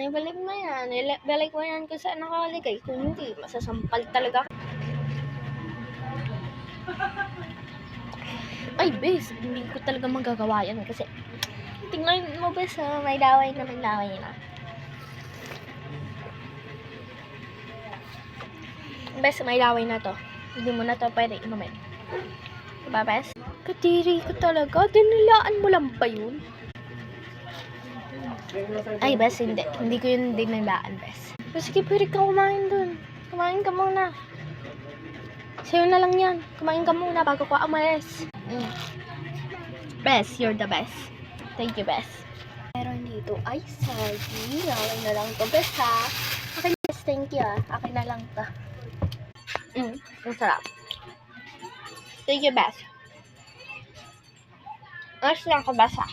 ibalik mo yan. Ibalik mo yan kung saan nakalagay. Kung hindi, masasampal talaga. Ay, bes, hindi ko talaga magagawa yan kasi tingnan mo, bes, may laway na. Bes, may laway na to. Hindi mo na to pwede inumin. Diba, bes? Kadiri ko talaga. Dinilaan mo lang ba yun? Ay, bes, hindi. Hindi ko yun dinilaan, bes. Pero sige, pwede ka kumain dun. Kumain ka muna. Sa'yo na lang yan. Kumain ka muna bago ko umalis. Bes, you're the best. Thank you, bes. Meron dito ay sagi. Laway na lang to, bes, ha? Akin, bes, thank you, ha? Akin na lang to. Ang sarap. Thank you, bes. Ayos lang ko, bes, ha?